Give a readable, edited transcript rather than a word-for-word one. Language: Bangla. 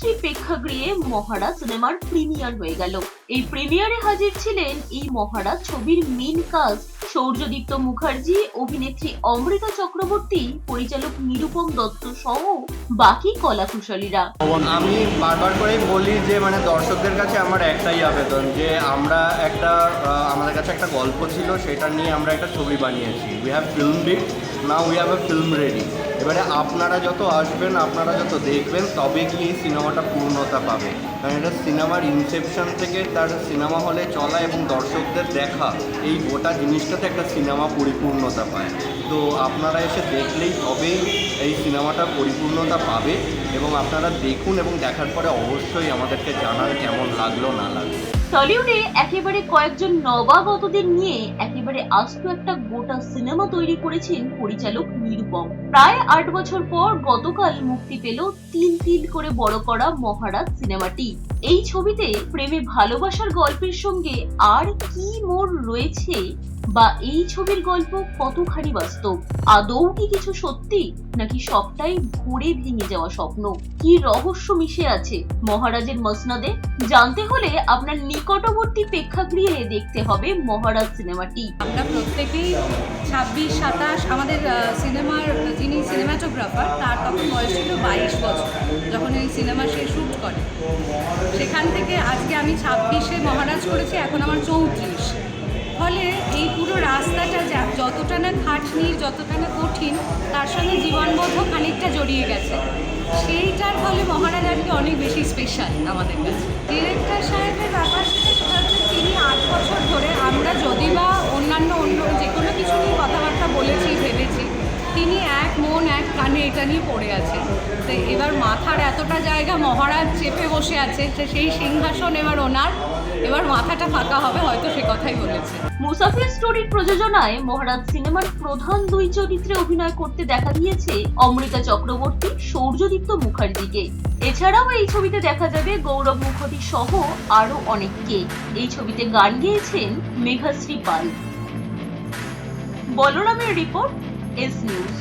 মেঘাশ্রী প্রেক্ষাগৃহে মহারা সিনেমার প্রিমিয়ার হয়ে গেল। এই প্রিমিয়ারে হাজির ছিলেন এই মহারা ছবির মেন কাস্ট সৌর্যদীপ্ত মুখার্জি, অভিনেত্রী অমৃতা চক্রবর্তী, পরিচালক নিরুপম দত্ত সহ বাকি কলাকুশলীরা। আমি বারবার করেই বলি যে দর্শকদের কাছে আমার একটাই আবেদন যে আমরা আমাদের কাছে একটা গল্প ছিল, সেটা নিয়ে আমরা একটা ছবি বানিয়েছি। We have filmed it, now we have a film ready. এবারে আপনারা যত আসবেন, আপনারা যত দেখবেন, তবে গিয়ে এই সিনেমাটা পূর্ণতা পাবে। কারণ এটা সিনেমার ইনসেপশন থেকে তার সিনেমা হলে চলা এবং দর্শকদের দেখা, এই গোটা জিনিসটাতে একটা সিনেমা পরিপূর্ণতা পায়। তো আপনারা এসে দেখলেই তবেই এই সিনেমাটা পরিপূর্ণতা পাবে। এবং আপনারা দেখুন এবং দেখার পরে অবশ্যই আমাদেরকে জানান কেমন লাগলো না লাগলো। টলিউডে একেবারে কয়েকজন নবাগতদের নিয়ে একেবারে আস্ত একটা গোটা সিনেমা তৈরি করেছেন পরিচালক নিরুপম। প্রায় 8 বছর পর গতকাল মুক্তি পেল তিল তিল করে বড় করা মহারাজ সিনেমাটি। এই ছবিতে প্রেমে ভালোবাসার গল্পের সঙ্গে আর কি মোড় রয়েছে, বা এই ছবির গল্প কতখানি বাস্তব, আদৌ কি কিছু সত্যি, নাকি সবটাই ঘুরে ভেঙে যাওয়া স্বপ্ন, কি রহস্য মিশে আছে মহারাজের মসনদে, জানতে হলে আপনার নিকটবর্তী প্রেক্ষাগৃহে দেখতে হবে মহারাজ সিনেমাটি। আমরা প্রত্যেকেই 26-27, আমাদের সিনেমার যিনি সিনেমাটোগ্রাফার তার তখন বয়স ছিল 22 বছর যখন এই সিনেমা সে শ্যুট করে। সেখান থেকে আজকে আমি 26-এ মহারাজ করেছি, এখন আমার 34। ফলে এই পুরো রাস্তাটা যতটা না খাটনির, যতটা না কঠিন, তার সঙ্গে জীবনবোধ খানিকটা জড়িয়ে গেছে। সেইটার ফলে মহারাজ আজকে অনেক বেশি স্পেশাল আমাদের কাছে। ডিরেক্টর সাহেবের ব্যাপার সেটা হচ্ছে তিনি 8 বছর ধরে, আমরা যদি বা অন্য যে কোনো কিছু নিয়ে কথাবার্তা বলেছি, ভেবেছি, তিনি এক মন এক কানে এটা নিয়ে পড়ে আছে। তো এবার মাথার এতটা জায়গা মহারাজ চেপে বসে আছে, সেই সিংহাসন এবার ওনার, এবার মাথাটা ফাঁকা হবে, হয়তো সে কথাই বলেছে। মুসাফির স্টোরির প্রযোজনায় মহারাজ সিনেমার প্রধান দুই চরিত্রে অভিনয় করতে দেখা গিয়েছে অমৃতা চক্রবর্তী, সৌর্যদীপ্ত মুখার্জিকে। এছাড়াও এই ছবিতে দেখা যাবে গৌরব মুখোপাধ্যায় সহ আরো অনেককে। এই ছবিতে গান গেয়েছেন মেঘাশ্রী পাল। বলরামের রিপোর্ট, এস নিউজ।